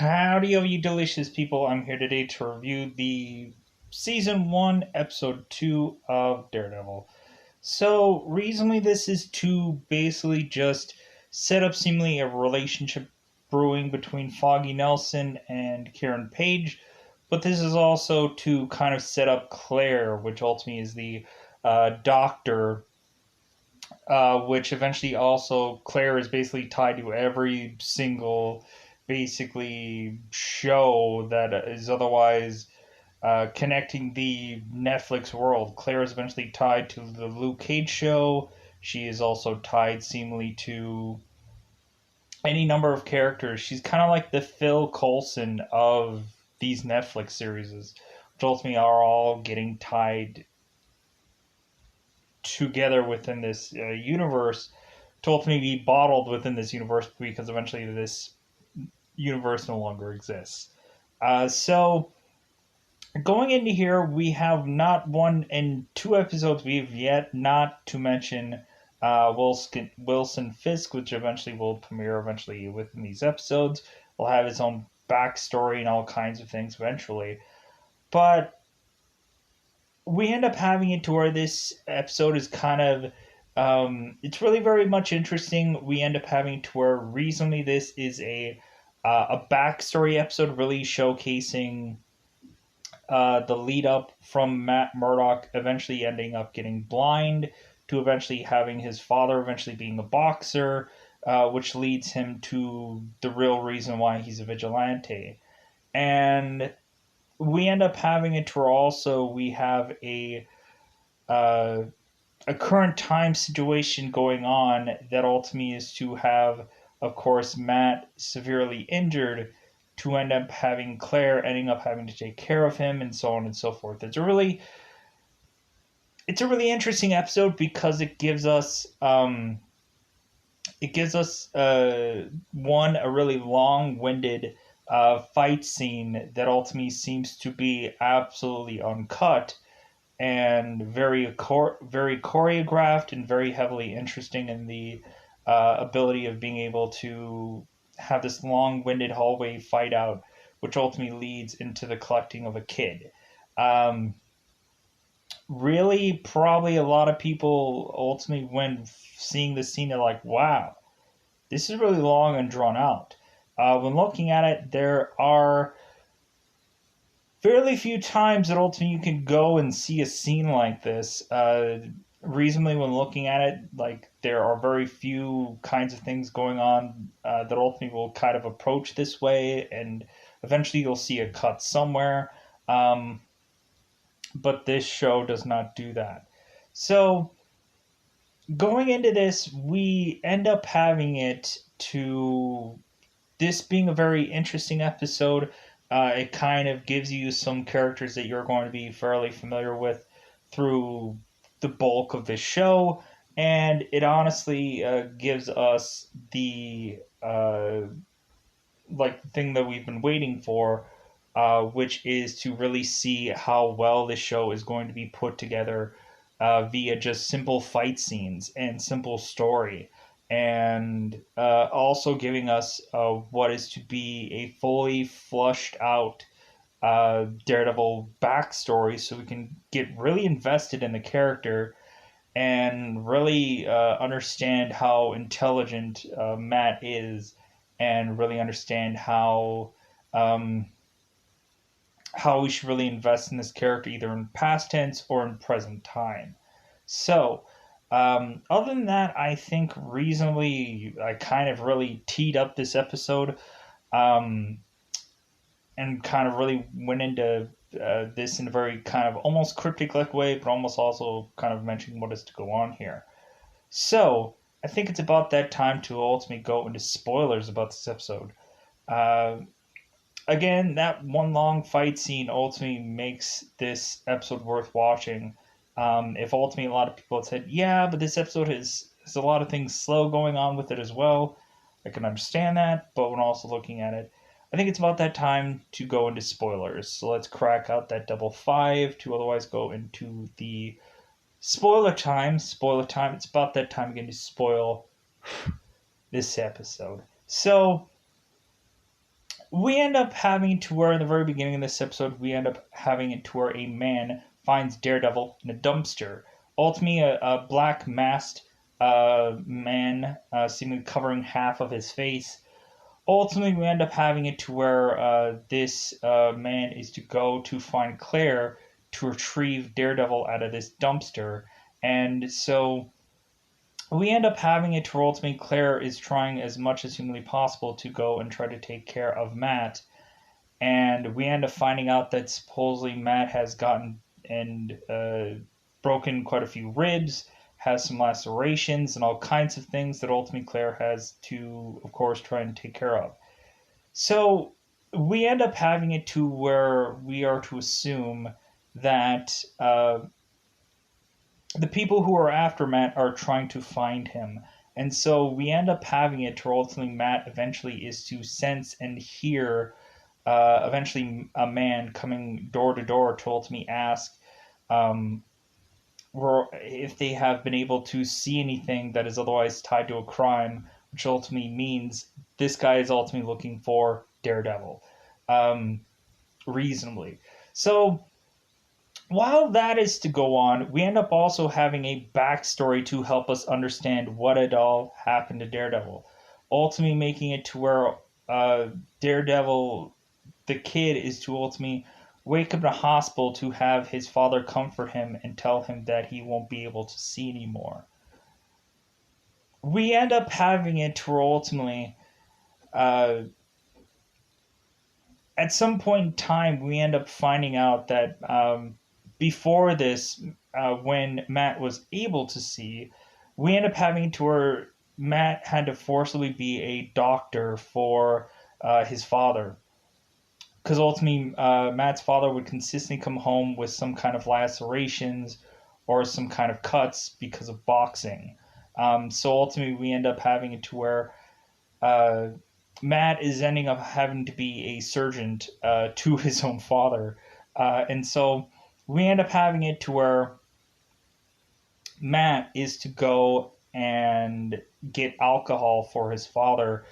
Howdy, all you delicious people. I'm here today to review the Season 1, Episode 2 of Daredevil. So, reasonably, this is to basically just set up seemingly a relationship brewing between Foggy Nelson and Karen Page, but this is also to kind of set up Claire, which ultimately is the doctor, which eventually also Claire is basically tied to every single basically show that is otherwise connecting the Netflix world. Claire is eventually tied to the Luke Cage show. She is also tied seemingly to any number of characters. She's kind of like the Phil Coulson of these Netflix series, which ultimately are all getting tied together within this universe to ultimately be bottled within this universe because eventually this universe no longer exists. So going into here, we have not one and two episodes. We've yet not to mention Wilson Fisk, which eventually will premiere eventually within these episodes. Will have his own backstory and all kinds of things eventually. But we end up having it to where this episode is kind of it's really very much interesting. We end up having to where recently this is a backstory episode, really showcasing the lead up from Matt Murdock eventually ending up getting blind to eventually having his father eventually being a boxer, which leads him to the real reason why he's a vigilante. And we end up having it where also we have uh, a current time situation going on that ultimately is to have, of course, Matt severely injured to end up having Claire ending up having to take care of him and so on and so forth. It's a really interesting episode because it gives us one, a really long-winded fight scene that ultimately seems to be absolutely uncut and very choreographed and very heavily interesting in the ability of being able to have this long-winded hallway fight out, which ultimately leads into the collecting of a kid. Um, Really, probably a lot of people ultimately, when seeing this scene, are like, "Wow, this is really long and drawn out." When looking at it, there are fairly few times that ultimately you can go and see a scene like this. Reasonably, when looking at it, like there are very few kinds of things going on that ultimately will kind of approach this way, and eventually you'll see a cut somewhere. Um, but this show does not do that. So going into this, we end up having it to this being a very interesting episode. It kind of gives you some characters that you're going to be fairly familiar with through the bulk of the show, and it honestly gives us the thing that we've been waiting for, which is to really see how well the show is going to be put together via just simple fight scenes and simple story, and also giving us what is to be a fully flushed out Daredevil backstory so we can get really invested in the character and really understand how intelligent Matt is and really understand um, how we should really invest in this character either in past tense or in present time. So, other than that, I think reasonably I kind of really teed up this episode um, and kind of really went into this in a very kind of almost cryptic like way, but almost also kind of mentioning what is to go on here. So, I think it's about that time to ultimately go into spoilers about this episode. Uh, Again, that one long fight scene ultimately makes this episode worth watching. If ultimately a lot of people had said, yeah, but this episode has a lot of things slow going on with it as well, I can understand that, but when also looking at it, I think it's about that time to go into spoilers. So let's crack out that double five to otherwise go into the spoiler time. Spoiler time. It's about that time again to spoil this episode. So we end up having to where in the very beginning of this episode, we end up having it to where a man finds Daredevil in a dumpster. Ultimately, a black masked man, seemingly covering half of his face. Ultimately, we end up having it to where this man is to go to find Claire to retrieve Daredevil out of this dumpster. And so we end up having it to where ultimately Claire is trying as much as humanly possible to go and try to take care of Matt. And we end up finding out that supposedly Matt has gotten and broken quite a few ribs, has some lacerations, and all kinds of things that ultimately Claire has to, of course, try and take care of. So we end up having it to where we are to assume that the people who are after Matt are trying to find him. And so we end up having it to where ultimately Matt eventually is to sense and hear eventually a man coming door to door to ultimately ask um, if they have been able to see anything that is otherwise tied to a crime, which ultimately means this guy is ultimately looking for Daredevil, um, reasonably. So while that is to go on, we end up also having a backstory to help us understand what had all happened to Daredevil, ultimately making it to where Daredevil, the kid, is to ultimately wake up in a hospital to have his father comfort him and tell him that he won't be able to see anymore. We end up having it to where ultimately, uh, at some point in time, we end up finding out that before this, when Matt was able to see, we end up having to where Matt had to forcibly be a doctor for his father. Because ultimately, Matt's father would consistently come home with some kind of lacerations or some kind of cuts because of boxing. So ultimately, we end up having it to where uh, Matt is ending up having to be a surgeon to his own father. And so we end up having it to where Matt is to go and get alcohol for his father,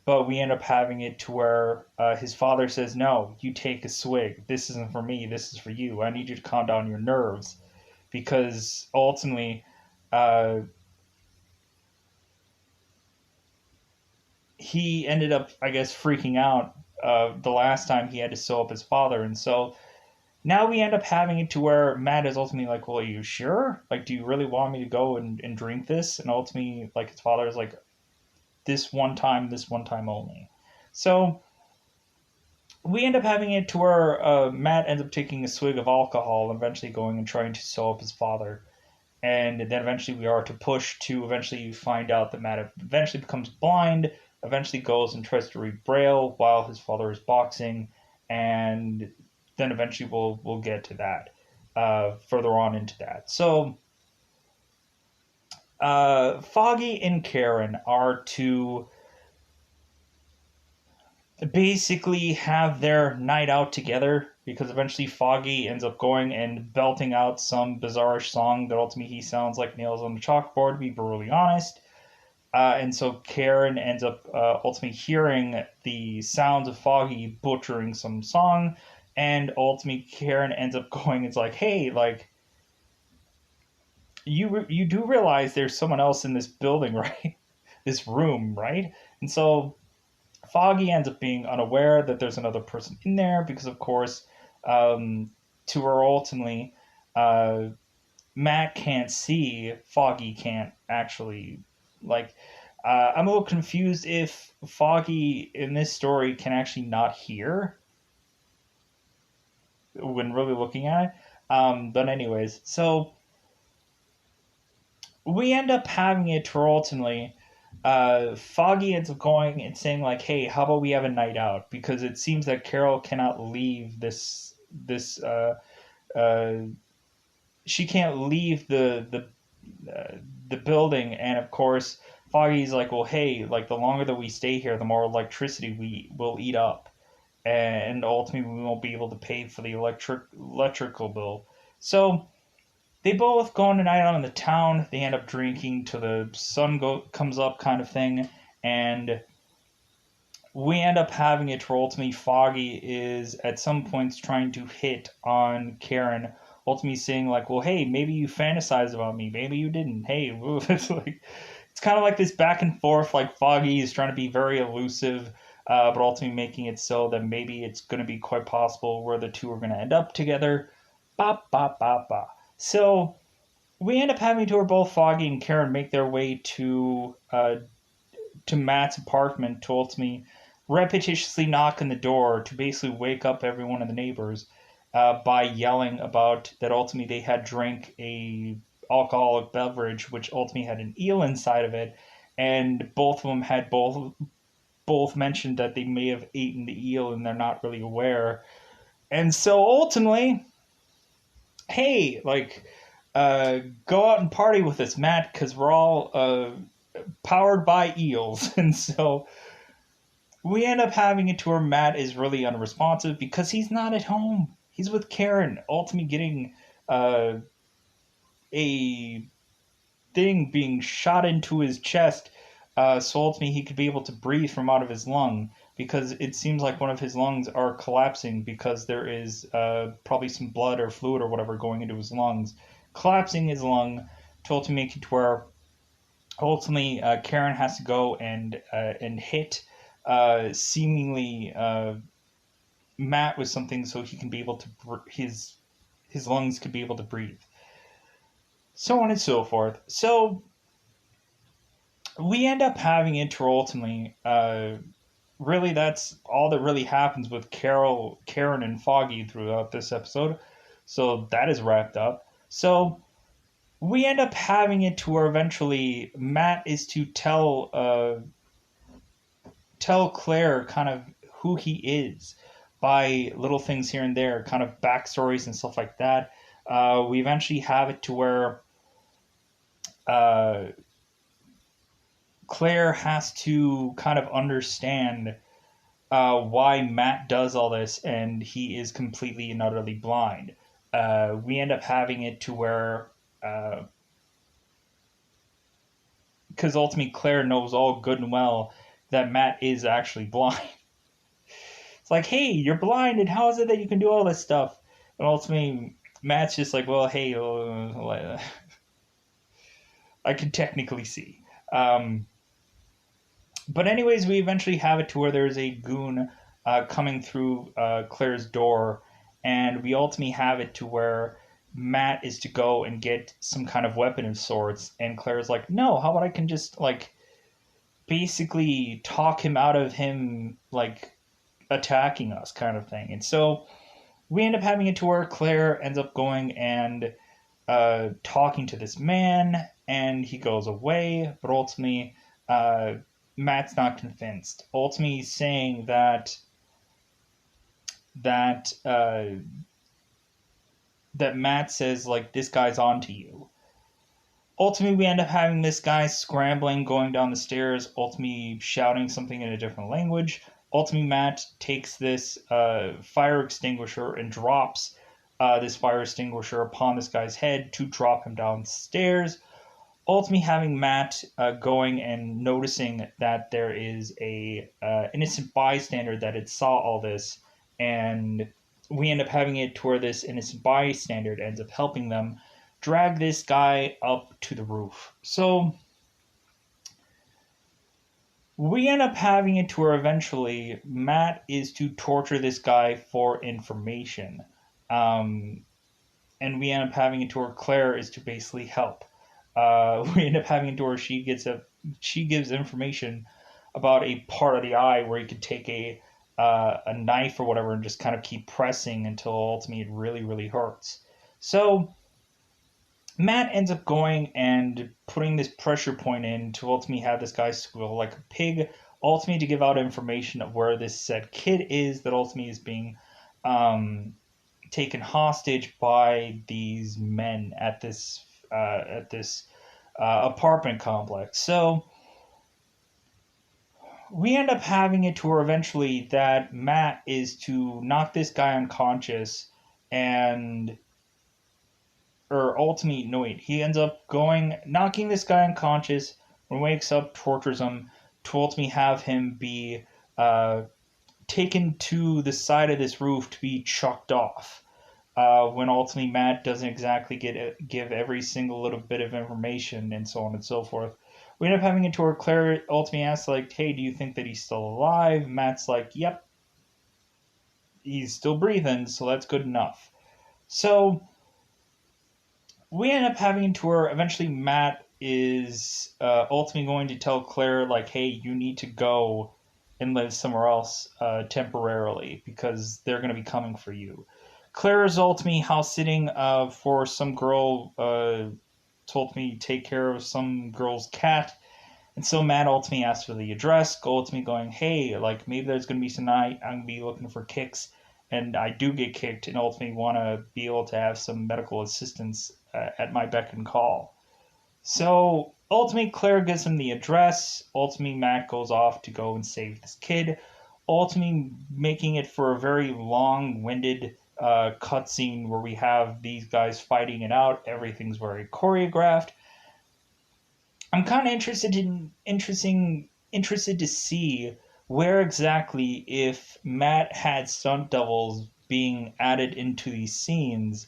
but we end up having it to where his father says, "No, you take a swig. This isn't for me. This is for you. I need you to calm down your nerves." Because ultimately, uh, he ended up, I guess, freaking out the last time he had to sew up his father. And so now we end up having it to where Matt is ultimately like, "Well, are you sure? Like, do you really want me to go and drink this?" And ultimately, like, his father is like, this one time only. So we end up having it to where Matt ends up taking a swig of alcohol and eventually going and trying to sew up his father. And then eventually we are to push to eventually find out that Matt eventually becomes blind, eventually goes and tries to read Braille while his father is boxing, and then eventually we'll get to that further on into that. So Foggy and Karen are to basically have their night out together because eventually Foggy ends up going and belting out some bizarrish song that ultimately he sounds like nails on the chalkboard, to be brutally honest. And so Karen ends up ultimately hearing the sounds of Foggy butchering some song, and ultimately Karen ends up going, it's like, "Hey, like, you do realize there's someone else in this building, right? This room, right?" And so Foggy ends up being unaware that there's another person in there because, of course, to her ultimately, uh, Matt can't see, Foggy can't actually, like, I'm a little confused if Foggy in this story can actually not hear when really looking at it. But anyways, so we end up having it to ultimately Foggy ends up going and saying like, "Hey, how about we have a night out?" Because it seems that Carol cannot leave this uh, she can't leave the building, and of course Foggy's like, "Well, hey, like the longer that we stay here, the more electricity we will eat up, and ultimately we won't be able to pay for the electrical bill." So they both go on a night out in the town. They end up drinking till the sun comes up, kind of thing. And we end up having it where ultimately Foggy is at some points trying to hit on Karen, ultimately saying like, "Well, hey, maybe you fantasized about me, maybe you didn't. Hey," it's like it's kind of like this back and forth. Like Foggy is trying to be very elusive, but ultimately making it so that maybe it's going to be quite possible where the two are going to end up together. Ba ba ba ba. So we end up having to where both Foggy and Karen make their way to Matt's apartment to ultimately repetitiously knock on the door to basically wake up every one of the neighbors by yelling about that ultimately they had drank a alcoholic beverage which ultimately had an eel inside of it, and both of them had both mentioned that they may have eaten the eel and they're not really aware. And so ultimately, hey, like, go out and party with us, Matt, because we're all powered by eels. And so we end up having it to where Matt is really unresponsive because he's not at home. He's with Karen, ultimately getting uh, a thing being shot into his chest, so ultimately he could be able to breathe from out of his lung because it seems like one of his lungs are collapsing because there is probably some blood or fluid or whatever going into his lungs, collapsing his lung to ultimately make it to where ultimately Karen has to go and hit seemingly Matt with something so he can be able to his lungs could be able to breathe, so on and so forth. So we end up having it to ultimately really that's all that really happens with Karen and Foggy throughout this episode. So that is wrapped up. So we end up having it to where eventually Matt is to tell Claire kind of who he is by little things here and there, kind of backstories and stuff like that. We eventually have it to where uh, Claire has to kind of understand why Matt does all this and he is completely and utterly blind. We end up having it to where, because ultimately Claire knows all good and well that Matt is actually blind. It's like, hey, you're blind, and how is it that you can do all this stuff? And ultimately, Matt's just like, well, hey, I can technically see. But anyways, we eventually have it to where there's a goon coming through Claire's door, and we ultimately have it to where Matt is to go and get some kind of weapon of sorts, and Claire's like, no, how about I can just like basically talk him out of him like attacking us kind of thing. And so we end up having it to where Claire ends up going and talking to this man, and he goes away, but ultimately Matt's not convinced. Ultimately saying that that Matt says like this guy's onto you. Ultimately, we end up having this guy scrambling, going down the stairs, ultimately shouting something in a different language. Ultimately, Matt takes this fire extinguisher and drops this fire extinguisher upon this guy's head to drop him downstairs. Ultimately, having Matt going and noticing that there is a innocent bystander that had saw all this, and we end up having it to where this innocent bystander ends up helping them drag this guy up to the roof. So we end up having it to where eventually Matt is to torture this guy for information. Um, and we end up having it to where Claire is to basically help. We end up having it to where she gives information about a part of the eye where you could take a knife or whatever and just kind of keep pressing until ultimately it really, really hurts. So Matt ends up going and putting this pressure point in to ultimately have this guy squeal like a pig, ultimately to give out information of where this said kid is that ultimately is being taken hostage by these men at this apartment complex. So we end up having it to where eventually that Matt is to knock this guy unconscious and or ultimately no wait, he ends up going knocking this guy unconscious when he wakes up, tortures him to ultimately have him be taken to the side of this roof to be chucked off. When ultimately Matt doesn't exactly give every single little bit of information and so on and so forth. We end up having it to where Claire ultimately asks, like, hey, do you think that he's still alive? Matt's like, yep, he's still breathing, so that's good enough. So we end up having to where eventually Matt is ultimately going to tell Claire, like, hey, you need to go and live somewhere else temporarily because they're going to be coming for you. Claire is ultimately house sitting for some girl, told me to take care of some girl's cat. And so Matt ultimately asks for the address, ultimately going, hey, like, maybe there's going to be some night I'm going to be looking for kicks. And I do get kicked and ultimately want to be able to have some medical assistance at my beck and call. So ultimately, Claire gives him the address. Ultimately, Matt goes off to go and save this kid. Ultimately, making it for a very long-winded cutscene where we have these guys fighting it out. Everything's very choreographed. I'm kind of interested to see where exactly if Matt had stunt doubles being added into these scenes,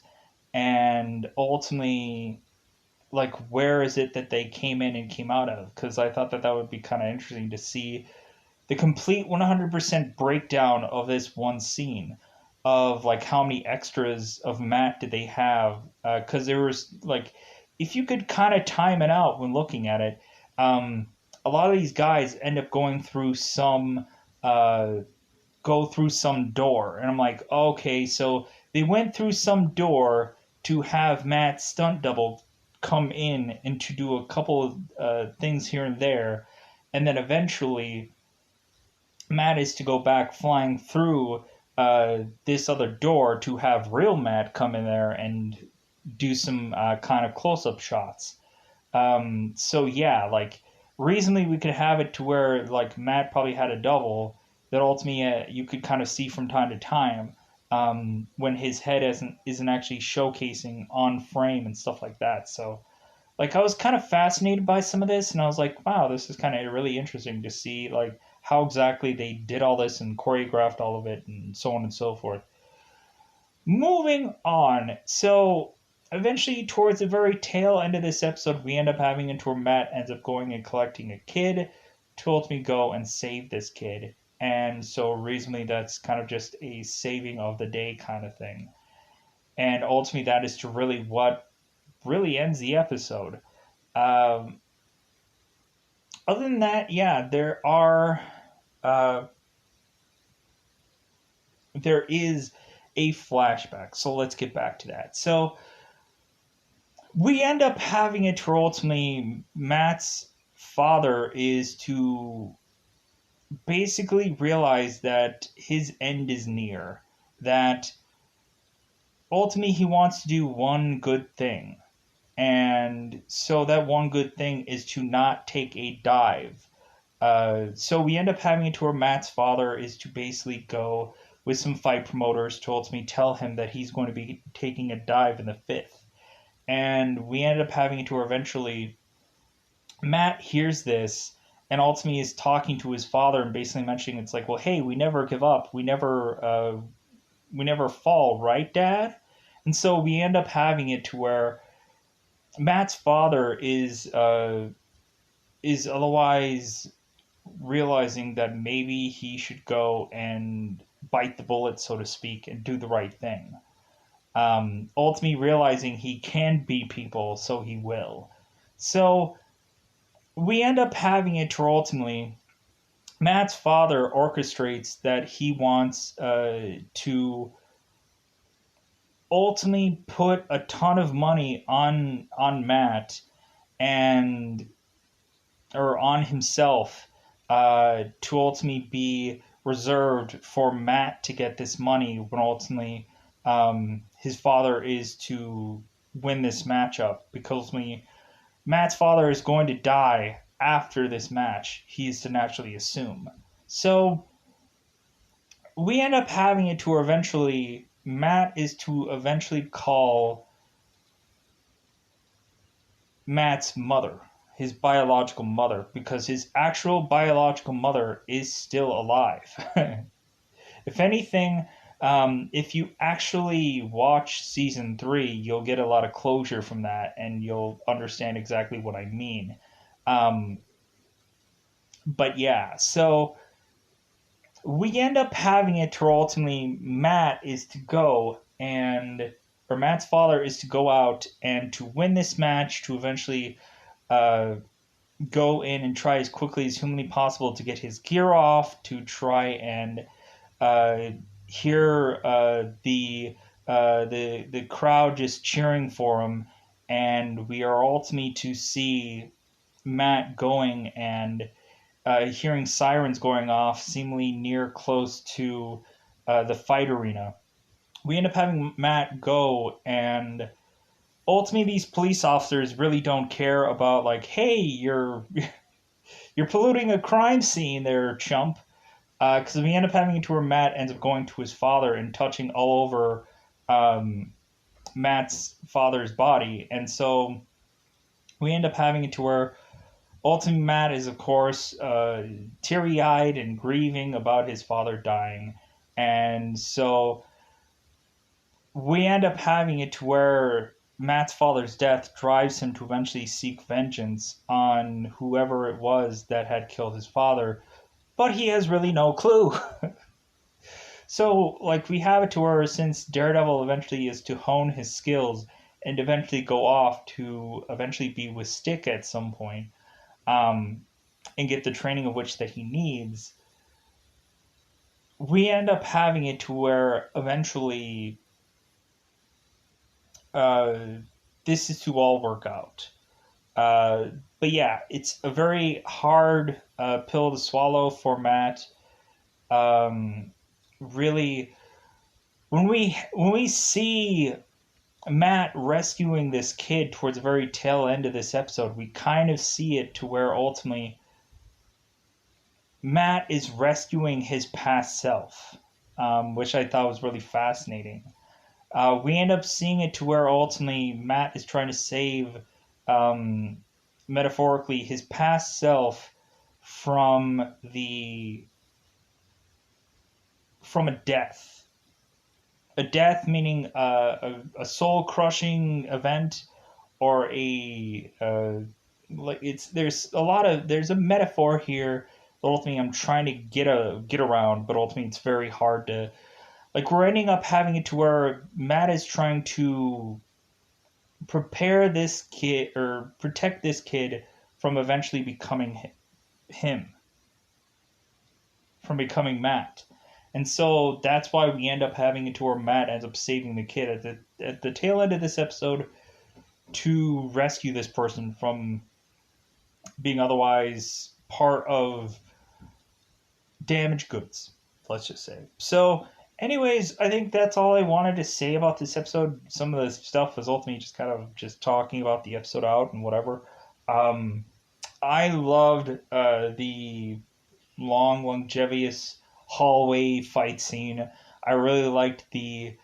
and ultimately, like, where is it that they came in and came out of? Because I thought that that would be kind of interesting to see the complete 100% breakdown of this one scene of like how many extras of Matt did they have, because there was like, if you could kind of time it out when looking at it, um, a lot of these guys end up uh, go through some door, and I'm like, okay, so they went through some door to have Matt's stunt double come in and to do a couple of things here and there, and then eventually Matt is to go back flying through this other door to have real Matt come in there and do some kind of close-up shots. So yeah, like reasonably we could have it to where like Matt probably had a double that ultimately you could kind of see from time to time when his head isn't actually showcasing on frame and stuff like that. So like I was kind of fascinated by some of this, and I was like, wow, this is kind of really interesting to see like how exactly they did all this and choreographed all of it and so on and so forth. Moving on, so eventually towards the very tail end of this episode, we end up having it where Matt ends up going and collecting a kid to ultimately go and save this kid. And so reasonably that's kind of just a saving of the day kind of thing. And ultimately that is to really what really ends the episode. Um, Other than that, yeah, uh, there is a flashback. So let's get back to that. So we end up having it where ultimately Matt's father is to basically realize that his end is near. That ultimately he wants to do one good thing. And so that one good thing is to not take a dive. So we end up having it to where Matt's father is to basically go with some fight promoters to ultimately tell him that he's going to be taking a dive in the fifth. And we ended up having it to where eventually Matt hears this and ultimately is talking to his father and basically mentioning it's like, well, hey, we never give up. We never fall, right, Dad? And so we end up having it to where Matt's father is otherwise realizing that maybe he should go and bite the bullet, so to speak, and do the right thing. Ultimately realizing he can beat people, so he will. So we end up having it to ultimately Matt's father orchestrates that he wants to ultimately put a ton of money on Matt and or on himself to ultimately be reserved for Matt to get this money when ultimately his father is to win this matchup because ultimately Matt's father is going to die after this match. He is to naturally assume. So we end up having it to where eventually Matt is to eventually call Matt's mother. his biological mother, because his actual biological mother is still alive. If anything, if you actually watch season 3, you'll get a lot of closure from that, and you'll understand exactly what I mean. Um, but yeah, so we end up having it to ultimately Matt's father is to go out and to win this match to eventually uh, go in and try as quickly as humanly possible to get his gear off, to try and uh, hear the crowd just cheering for him, and we are ultimately to see Matt going and hearing sirens going off, seemingly near close to the fight arena. We end up having Matt go, and ultimately these police officers really don't care about, like, hey, you're polluting a crime scene there, chump. Because we end up having it to where Matt ends up going to his father and touching all over um, Matt's father's body, and so we end up having it to where ultimately Matt is, of course, teary-eyed and grieving about his father dying, and so we end up having it to where Matt's father's death drives him to eventually seek vengeance on whoever it was that had killed his father, but he has really no clue. So, like, we have it to where since Daredevil eventually is to hone his skills and eventually go off to eventually be with Stick at some point, and get the training of which that he needs, we end up having it to where eventually uh, this is to all work out. Uh, but yeah, it's a very hard pill to swallow for Matt. Really, when we see Matt rescuing this kid towards the very tail end of this episode, we kind of see it to where ultimately Matt is rescuing his past self, which I thought was really fascinating. We end up seeing it to where ultimately Matt is trying to save, um, metaphorically, his past self from the from a death meaning a soul crushing event, or a like it's there's a metaphor here that ultimately I'm trying to get around, but ultimately it's very hard to, like, we're ending up having it to where Matt is trying to prepare this kid or protect this kid from eventually becoming him, from becoming Matt. And so that's why we end up having it to where Matt ends up saving the kid at the tail end of this episode to rescue this person from being otherwise part of damaged goods, let's just say. So, anyways, I think that's all I wanted to say about this episode. Some of the stuff was ultimately just kind of just talking about the episode out and whatever. Um, I loved the long, longevous hallway fight scene. I really liked the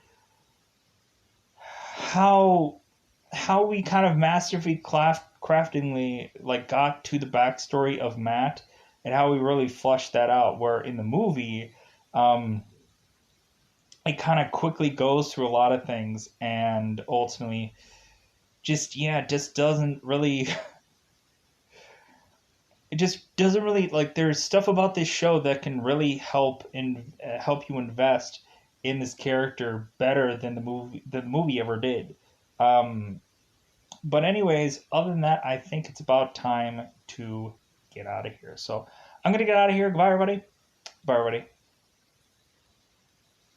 how we kind of masterfully craftingly, like, got to the backstory of Matt, and how we really flushed that out. Where in the movie, um, it kind of quickly goes through a lot of things, and ultimately, just doesn't really. It just doesn't really, like, there's stuff about this show that can really help you invest in this character better than the movie ever did. Um, But anyways, other than that, I think it's about time to get out of here. So I'm gonna get out of here. Goodbye, everybody. Bye, everybody.